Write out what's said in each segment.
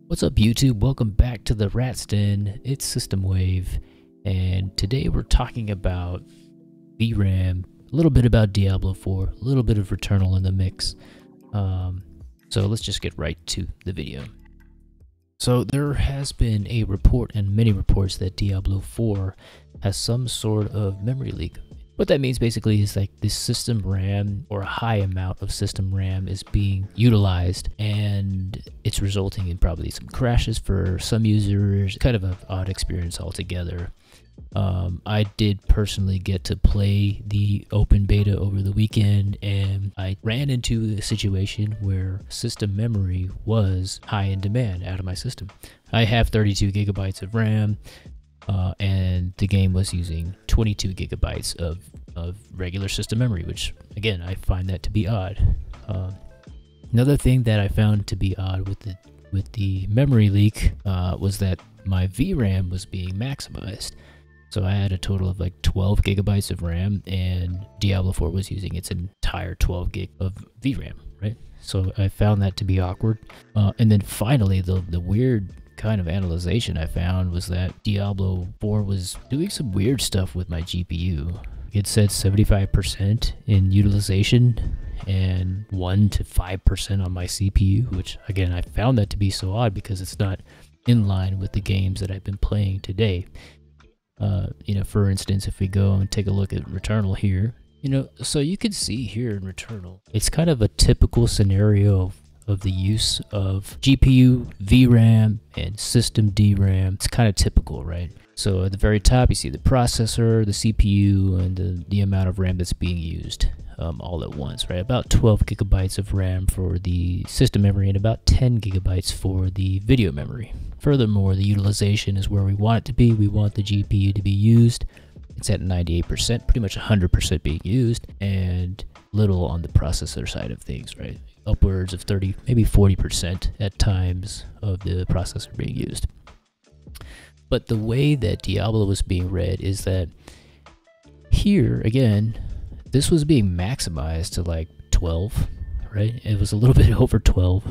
What's up YouTube? Welcome back to the Rat's Den. It's System Wave, and today we're talking about VRAM, a little bit about Diablo IV, a little bit of Returnal in the mix. So let's just get right to the video. So there has been a report and many reports that Diablo IV has some sort of memory leak. What that means basically is like this system RAM or a high amount of system RAM is being utilized, and it's resulting in probably some crashes for some users. Kind of an odd experience altogether. I did personally get to play the open beta over the weekend, and I ran into a situation where system memory was high in demand out of my system. I have 32 gigabytes of RAM. And the game was using 22 gigabytes of regular system memory, which again, I find that to be odd. Another thing that I found to be odd with the memory leak was that my VRAM was being maximized. So I had a total of like 12 gigabytes of RAM, and Diablo IV was using its entire 12 gig of VRAM, right? So I found that to be awkward. And then finally, the weird kind of analyzation I found was that Diablo IV was doing some weird stuff with my GPU. It said 75% in utilization and 1 to 5% on my CPU, which again, I found that to be so odd because it's not in line with the games that I've been playing today. For instance, if we go and take a look at Returnal here, so you can see here in Returnal, it's kind of a typical scenario of the use of GPU, VRAM, and system DRAM. It's kind of typical, right? So at the very top, you see the processor, the CPU, and the amount of RAM that's being used all at once, right? About 12 gigabytes of RAM for the system memory and about 10 gigabytes for the video memory. Furthermore, the utilization is where we want it to be. We want the GPU to be used. It's at 98%, pretty much 100% being used, and little on the processor side of things, right? Upwards of 30, maybe 40% at times of the processor being used. But the way that Diablo was being read is that here, again, this was being maximized to like 12, right? It was a little bit over 12.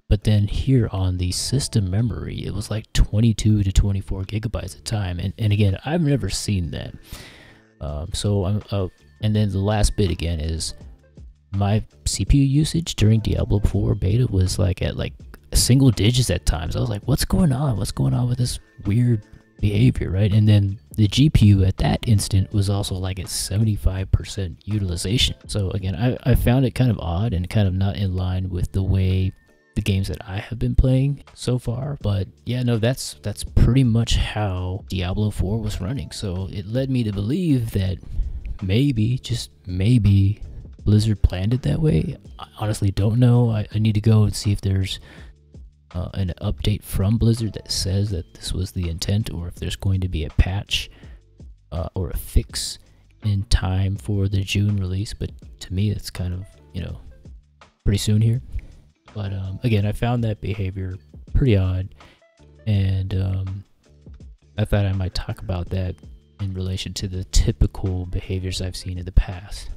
But then here on the system memory, it was like 22 to 24 gigabytes at a time. And again, I've never seen that. And then the last bit again is my CPU usage during Diablo 4 beta was like at like single digits at times. I was like, what's going on? What's going on with this weird behavior, right? And then the GPU at that instant was also like at 75% utilization. So again, I found it kind of odd and kind of not in line with the way the games that I have been playing so far. But yeah, no, that's pretty much how Diablo 4 was running. So it led me to believe that maybe, just maybe, Blizzard planned it that way. I honestly don't know. I need to go and see if there's an update from Blizzard that says that this was the intent, or if there's going to be a patch or a fix in time for the June release. But to me, it's kind of, pretty soon here. But again, I found that behavior pretty odd, and I thought I might talk about that in relation to the typical behaviors I've seen in the past.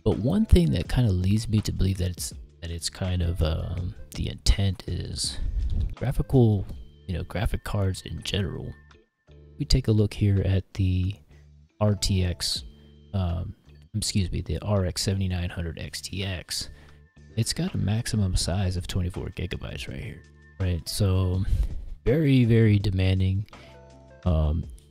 But one thing that kind of leads me to believe that it's kind of the intent is graphic cards in general. We take a look here at the RTX, the RX 7900 XTX. It's got a maximum size of 24 gigabytes right here, right? So very, very demanding.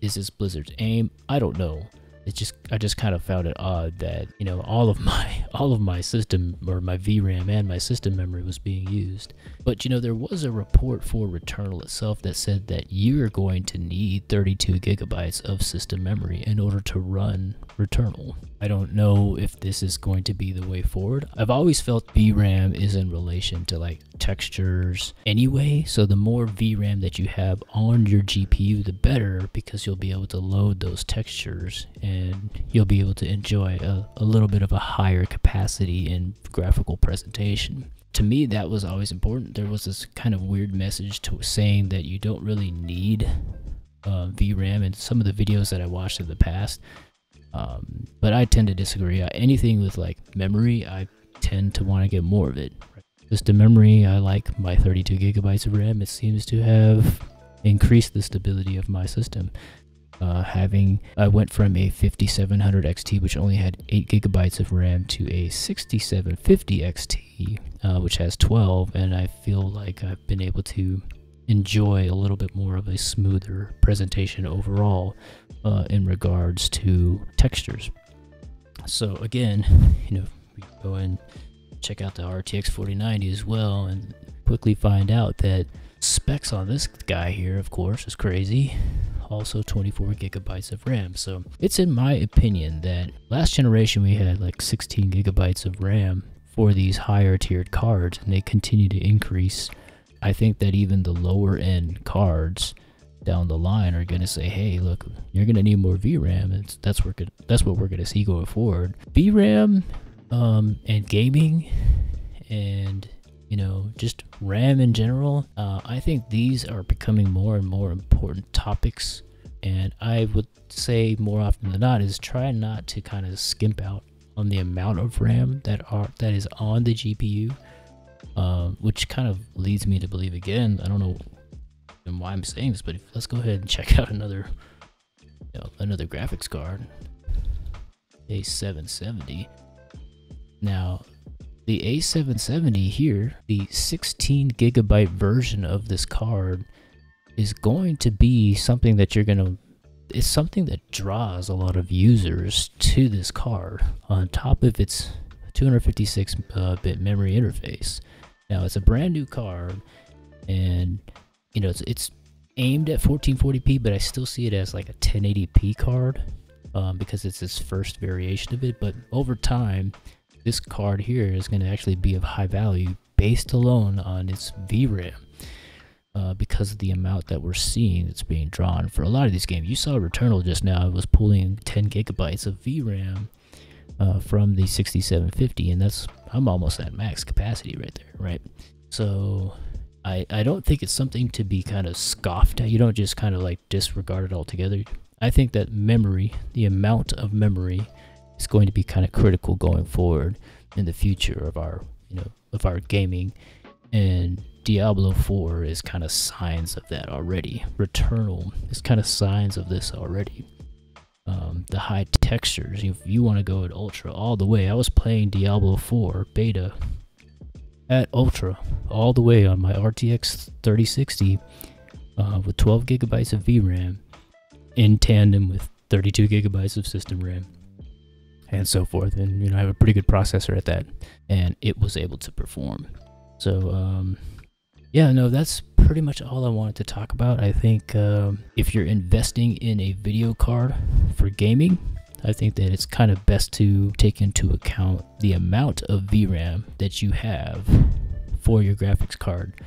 Is this Blizzard's aim? I don't know. I just kind of found it odd that all of my system, or my VRAM and my system memory, was being used. But there was a report for Returnal itself that said that you're going to need 32 gigabytes of system memory in order to run Returnal. I don't know if this is going to be the way forward. I've always felt VRAM is in relation to like textures anyway, so the more VRAM that you have on your GPU, the better, because you'll be able to load those textures and you'll be able to enjoy a little bit of a higher capacity in graphical presentation. To me, that was always important. There was this kind of weird message saying that you don't really need VRAM in some of the videos that I watched in the past. But I tend to disagree. Anything with like memory, I tend to want to get more of it. System memory, I like my 32 gigabytes of RAM. It seems to have increased the stability of my system. I went from a 5700 XT, which only had 8 gigabytes of RAM, to a 6750 XT, which has 12, and I feel like I've been able to enjoy a little bit more of a smoother presentation overall in regards to textures. So again, we go and check out the RTX 4090 as well, and quickly find out that specs on this guy here, of course, is crazy. Also 24 gigabytes of RAM. So it's in my opinion that last generation we had like 16 gigabytes of RAM for these higher tiered cards, and they continue to increase. I think that even the lower end cards down the line are going to say, hey, look, you're going to need more VRAM, and that's what we're going to see going forward. VRAM and gaming and just RAM in general, I think these are becoming more and more important topics, and I would say more often than not is try not to kind of skimp out on the amount of RAM that is on the GPU, which kind of leads me to believe, again, I don't know why I'm saying this, but let's go ahead and check out another graphics card, A770. Now, the A770 here, the 16 gigabyte version of this card, is going to be something that it's something that draws a lot of users to this card on top of its 256-bit memory interface. Now, it's a brand new card, and it's aimed at 1440p, but I still see it as like a 1080p card because it's its first variation of it. But over time, this card here is going to actually be of high value based alone on its VRAM, because of the amount that we're seeing that's being drawn for a lot of these games. You saw Returnal just now. It was pulling 10 gigabytes of VRAM from the 6750, and I'm almost at max capacity right there, right? So I don't think it's something to be kind of scoffed at. You don't just kind of like disregard it altogether. I think that memory, the amount of memory, is going to be kind of critical going forward in the future of our gaming, and Diablo 4 is kind of signs of that already. Returnal is kind of signs of this already. The high textures, if you want to go at ultra all the way, I was playing Diablo 4 beta at ultra all the way on my RTX 3060 with 12 gigabytes of VRAM in tandem with 32 gigabytes of system RAM and so forth, and I have a pretty good processor at that, and it was able to perform. So yeah, no, that's pretty much all I wanted to talk about. I think if you're investing in a video card for gaming, I think that it's kind of best to take into account the amount of VRAM that you have for your graphics card.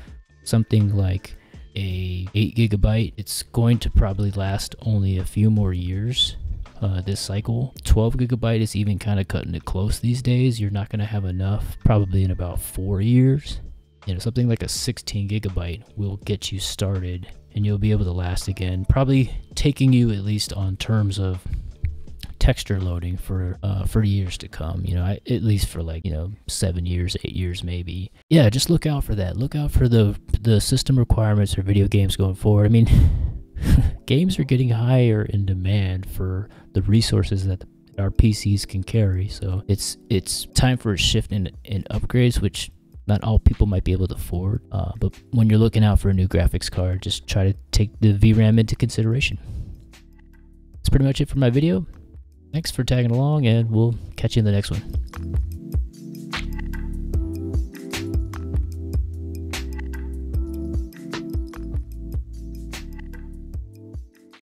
Something like a 8 gigabyte, it's going to probably last only a few more years this cycle. 12 gigabyte is even kind of cutting it close these days. You're not going to have enough probably in about 4 years. Something like a 16 gigabyte will get you started, and you'll be able to last again, probably taking you at least on terms of texture loading for years to come. At least for 7 years, 8 years maybe. Yeah, just look out for that. Look out for the system requirements for video games going forward. I mean, games are getting higher in demand for the resources that our PCs can carry. So it's time for a shift in upgrades, which not all people might be able to afford. But when you're looking out for a new graphics card, just try to take the VRAM into consideration. That's pretty much it for my video. Thanks for tagging along, and we'll catch you in the next one.